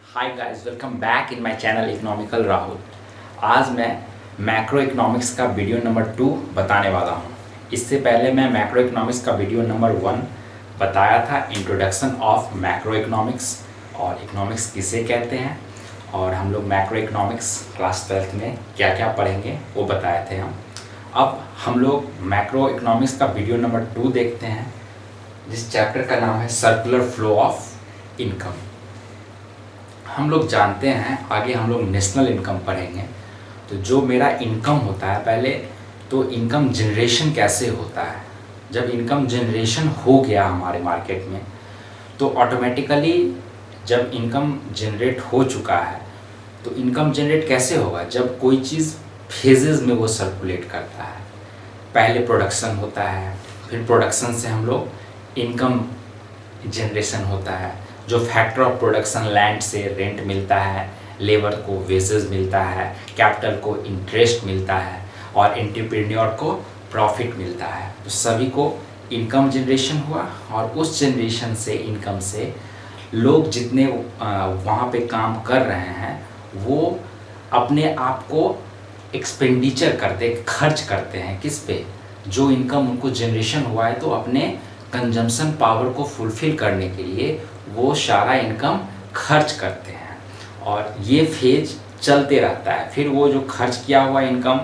Hi guys, welcome back in my channel economical Rahul. आज मैं macro economics का video number 2 बताने वाला हूँ। इससे पहले मैं मैक्रो इकोनॉमिक्स का वीडियो नंबर 1 बताया था, इंट्रोडक्शन ऑफ मैक्रो इकोनॉमिक्स और इकोनॉमिक्स किसे कहते हैं, और हम लोग मैक्रो इकोनॉमिक्स क्लास 12th में क्या क्या पढ़ेंगे वो बताए थे हम। अब हम लोग मैक्रो इकोनॉमिक्स का वीडियो नंबर 2 देखते हैं, जिस चैप्टर का नाम है सर्कुलर फ्लो ऑफ इनकम। हम लोग जानते हैं, आगे हम लोग नेशनल इनकम पढ़ेंगे। तो जो मेरा इनकम होता है, पहले तो इनकम जनरेशन कैसे होता है। जब इनकम जनरेशन हो गया हमारे मार्केट में, तो ऑटोमेटिकली जब इनकम जनरेट हो चुका है, तो इनकम जनरेट कैसे होगा, जब कोई चीज़ फेजेस में वो सर्कुलेट करता है। पहले प्रोडक्शन होता है, फिर प्रोडक्शन से हम लोग इनकम जनरेशन होता है। जो फैक्टर ऑफ प्रोडक्शन, लैंड से रेंट मिलता है, लेबर को वेजेस मिलता है, कैपिटल को इंटरेस्ट मिलता है और एंटरप्रेन्योर को प्रॉफिट मिलता है। तो सभी को इनकम जनरेशन हुआ, और उस जनरेशन से इनकम से लोग जितने वहाँ पे काम कर रहे हैं, वो अपने आप को एक्सपेंडिचर करते, खर्च करते हैं। किस पे? जो इनकम उनको जनरेशन हुआ है, तो अपने कंजम्पशन पावर को फुलफ़िल करने के लिए वो सारा इनकम खर्च करते हैं, और ये फेज चलते रहता है। फिर वो जो खर्च किया हुआ इनकम,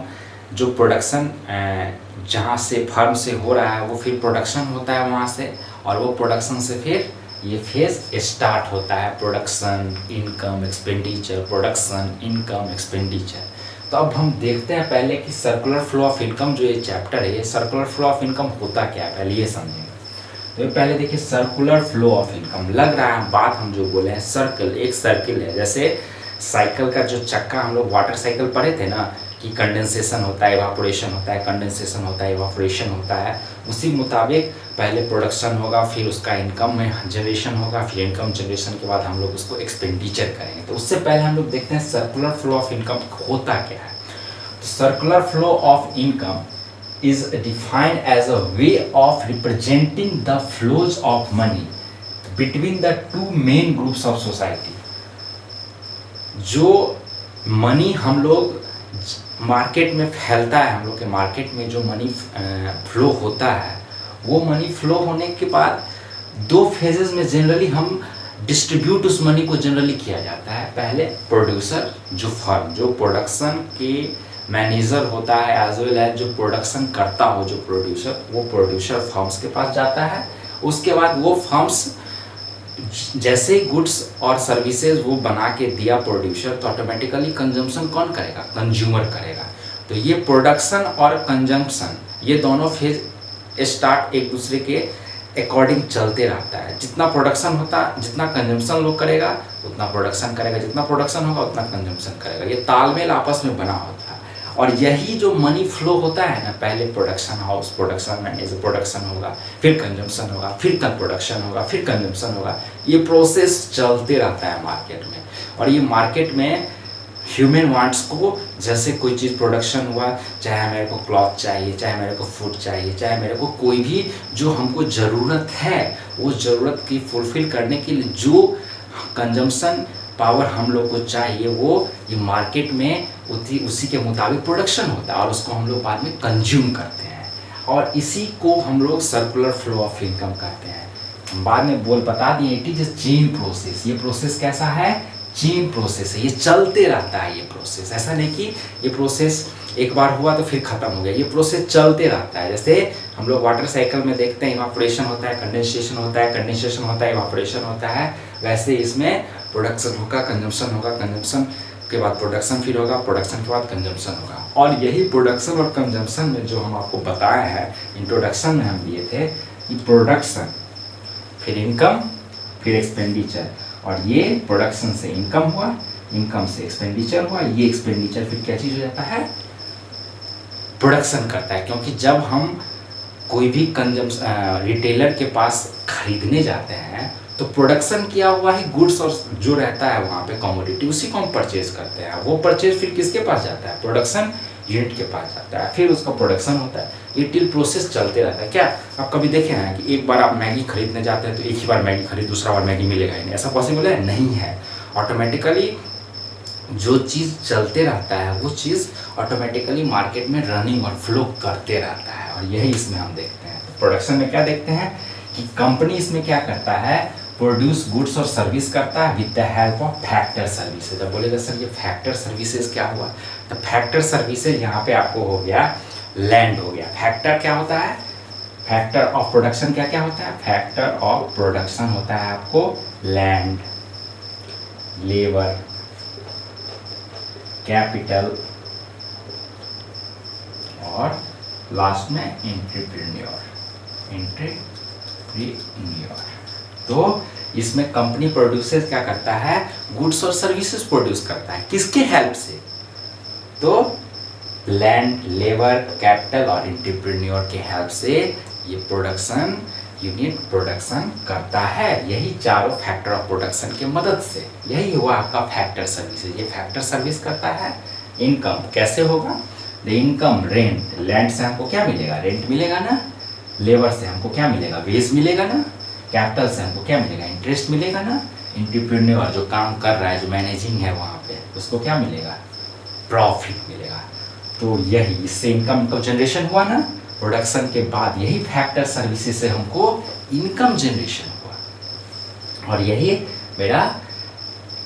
जो प्रोडक्शन जहाँ से फर्म से हो रहा है, वो फिर प्रोडक्शन होता है वहाँ से, और वो प्रोडक्शन से फिर ये फेज स्टार्ट होता है, production income expenditure, production income expenditure. तो अब हम देखते हैं पहले कि सर्कुलर फ्लो ऑफ इनकम, जो ये चैप्टर है, ये सर्कुलर फ्लो ऑफ इनकम होता क्या है, पहले ये समझेंगे। तो पहले देखिए, सर्कुलर फ्लो ऑफ इनकम। लग रहा है बात हम जो बोले हैं, सर्कल, एक सर्किल है। जैसे साइकिल का जो चक्का, हम लोग वाटर साइकिल पढ़े थे ना, कि कंडेंसेशन होता है, इवापोरेशन होता है, कंडेंसेशन होता है, इवापोरेशन होता है। उसी मुताबिक पहले प्रोडक्शन होगा, फिर उसका इनकम में जनरेशन होगा, फिर इनकम जनरेशन के बाद हम लोग उसको एक्सपेंडिचर करेंगे। तो उससे पहले हम लोग देखते हैं सर्कुलर फ्लो ऑफ इनकम होता क्या है। तो circular flow of income is defined as a way of representing the flows of money between the two main groups of society। जो मनी हम लोग मार्केट में फैलता है, हम लोग के मार्केट में जो मनी फ्लो होता है, वो मनी फ्लो होने के बाद दो फेजेस में जनरली हम डिस्ट्रीब्यूट उस मनी को जनरली किया जाता है। पहले प्रोड्यूसर, जो फर्म, जो प्रोडक्शन के मैनेजर होता है, एज वेल एज जो प्रोडक्शन करता हो, जो प्रोड्यूसर, वो प्रोड्यूसर फर्म्स के पास जाता है। उसके बाद वो फर्म्स जैसे गुड्स और सर्विसेज वो बना के दिया प्रोड्यूसर, तो ऑटोमेटिकली कंजम्पशन कौन करेगा? कंज्यूमर करेगा। तो ये प्रोडक्शन और कंजम्पशन, ये दोनों फेज स्टार्ट एक दूसरे के अकॉर्डिंग चलते रहता है। जितना प्रोडक्शन होता, जितना कंजम्पशन लोग करेगा उतना प्रोडक्शन करेगा, जितना प्रोडक्शन होगा उतना कंजम्पशन करेगा। ये तालमेल आपस में बना होता है। और यही जो मनी फ्लो होता है ना, पहले production house, production manager, production होगा, फिर कंजम्पशन होगा, फिर प्रोडक्शन होगा, फिर कंजम्पशन होगा। ये प्रोसेस चलते रहता है मार्केट में। और ये मार्केट में ह्यूमन वांट्स को, जैसे कोई चीज़ प्रोडक्शन हुआ, चाहे मेरे को क्लॉथ चाहिए, चाहे मेरे को फूड चाहिए, चाहे मेरे को कोई भी जो हमको ज़रूरत है, वो ज़रूरत की फुलफ़िल करने के लिए जो कंजम्पशन पावर हम लोग को चाहिए, वो ये मार्केट में उसी के मुताबिक प्रोडक्शन होता है, और उसको हम लोग बाद में कंज्यूम करते हैं। और इसी को हम लोग सर्कुलर फ्लो ऑफ इनकम कहते हैं। हम बाद में बता दिए, इट इज चेन प्रोसेस। ये प्रोसेस कैसा है? चेन प्रोसेस है। ये चलते रहता है। ये प्रोसेस ऐसा नहीं कि ये प्रोसेस एक बार हुआ तो फिर ख़त्म हो गया। ये प्रोसेस चलते रहता है। जैसे हम लोग वाटर साइकिल में देखते हैं, इवापोरेशन होता है, कंडेंसेशन होता है, कंडेंसेशन होता है, इवापोरेशन होता है। वैसे इसमें प्रोडक्शन होगा, कंजम्पशन होगा, कंजम्पशन के बाद प्रोडक्शन फिर होगा, प्रोडक्शन के बाद कंजम्पशन होगा। और यही प्रोडक्शन और कंजम्पशन में जो हम आपको बताए हैं, इंट्रोडक्शन में हम दिए थे कि प्रोडक्शन, फिर इनकम, फिर एक्सपेंडिचर, और ये प्रोडक्शन से इनकम हुआ, इनकम से एक्सपेंडिचर हुआ, ये एक्सपेंडिचर फिर क्या चीज़ हो जाता है? प्रोडक्शन करता है। क्योंकि जब हम कोई भी रिटेलर के पास खरीदने जाते हैं, तो प्रोडक्शन किया हुआ ही गुड्स और जो रहता है वहाँ पे कमोडिटी, उसी को हम परचेज करते हैं। वो परचेज फिर किसके पास जाता है? प्रोडक्शन यूनिट के पास जाता है, फिर उसका प्रोडक्शन होता है। ये टिल प्रोसेस चलते रहता है। क्या आप कभी देखे हैं कि एक बार आप मैगी खरीदने जाते हैं तो एक ही बार मैगी खरीद, दूसरा बार मैगी मिलेगा ही नहीं? ऐसा पॉसिबल है? नहीं है। ऑटोमेटिकली जो चीज़ चलते रहता है वो चीज़ ऑटोमेटिकली मार्केट में रनिंग और फ्लो करते रहता है, और यही इसमें हम देखते हैं। तो प्रोडक्शन में क्या देखते हैं कि कंपनी इसमें क्या करता है, प्रोड्यूस गुड्स और सर्विस करता है with the help of factor services. अब बोलेगा सर ये फैक्टर सर्विसेज क्या हुआ, तो फैक्टर सर्विसेज यहाँ पे आपको हो गया लैंड हो गया। फैक्टर क्या होता है, फैक्टर ऑफ प्रोडक्शन क्या क्या होता है, फैक्टर ऑफ प्रोडक्शन होता है आपको लैंड, लेबर, कैपिटल और लास्ट में एंटरप्रेन्योर। तो इसमें कंपनी प्रोड्यूसर्स क्या करता है, गुड्स और सर्विसेज प्रोड्यूस करता है, किसके हेल्प से, तो लैंड, लेबर, कैपिटल और एंटरप्रेन्योर के हेल्प से ये प्रोडक्शन यूनिट प्रोडक्शन करता है। यही चारों फैक्टर ऑफ प्रोडक्शन के मदद से, यही हुआ आपका फैक्टर सर्विसेज। ये फैक्टर सर्विस करता है इनकम, कैसे होगा, द इनकम रेंट, लैंड से हमको क्या मिलेगा, रेंट मिलेगा ना, लेबर से हमको क्या मिलेगा, वेज मिलेगा ना, कैपिटल से हमको क्या मिलेगा, इंटरेस्ट मिलेगा ना, एंटरप्रेन्योर जो काम कर रहा है, जो मैनेजिंग है वहाँ पे, उसको क्या मिलेगा, प्रॉफिट मिलेगा। तो यही इससे इनकम का जनरेशन हुआ ना प्रोडक्शन के बाद, यही फैक्टर सर्विसेज से हमको इनकम जनरेशन हुआ, और यही मेरा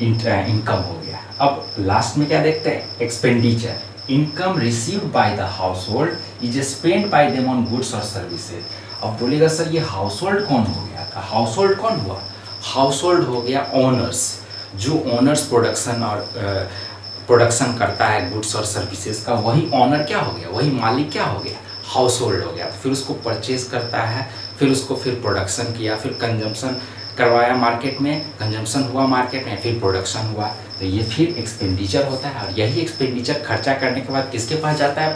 इनकम हो गया। अब लास्ट में क्या देखते हैं, expenditure, income received by the house hold is spend by them on goods और सर्विसेज। अब बोलेगा सर ये हाउस होल्ड कौन हो गया, तो हाउस होल्ड कौन हुआ, हाउस होल्ड हो गया ओनर्स, जो ओनर्स प्रोडक्शन और प्रोडक्शन करता है गुड्स और सर्विसेज का, वही ऑनर क्या हो गया, वही मालिक क्या हो गया, हाउस होल्ड हो गया। तो फिर उसको परचेज करता है, फिर उसको फिर प्रोडक्शन किया, फिर कंजम्पशन करवाया मार्केट में, कंजम्पशन हुआ मार्केट में, फिर प्रोडक्शन हुआ, तो ये फिर एक्सपेंडिचर होता है। और यही एक्सपेंडिचर खर्चा करने के बाद किसके पास जाता है,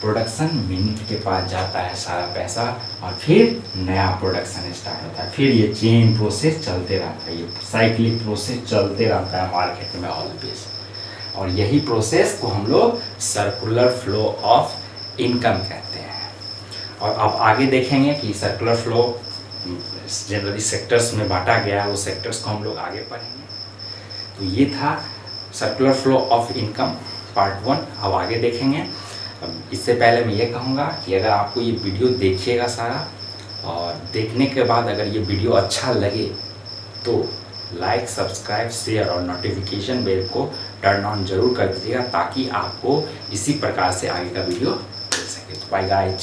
प्रोडक्शन यूनिट के पास जाता है सारा पैसा, और फिर नया प्रोडक्शन स्टार्ट होता है। फिर ये चेन प्रोसेस चलते रहता है, ये साइक्लिक प्रोसेस चलते रहता है मार्केट में ऑलवेज, और यही प्रोसेस को हम लोग सर्कुलर फ्लो ऑफ इनकम कहते हैं। और अब आगे देखेंगे कि सर्कुलर फ्लो जनरली सेक्टर्स में बांटा गया है, वो सेक्टर्स को हम लोग आगे पढ़ेंगे। तो ये था circular flow of income part 1। अब आगे देखेंगे। अब इससे पहले मैं ये कहूँगा कि अगर आपको ये वीडियो देखिएगा सारा, और देखने के बाद अगर ये वीडियो अच्छा लगे तो लाइक, सब्सक्राइब, शेयर और नोटिफिकेशन बेल को टर्न ऑन जरूर कर दीजिएगा, ताकि आपको इसी प्रकार से आगे का वीडियो मिल सके। तो बाय गाइज।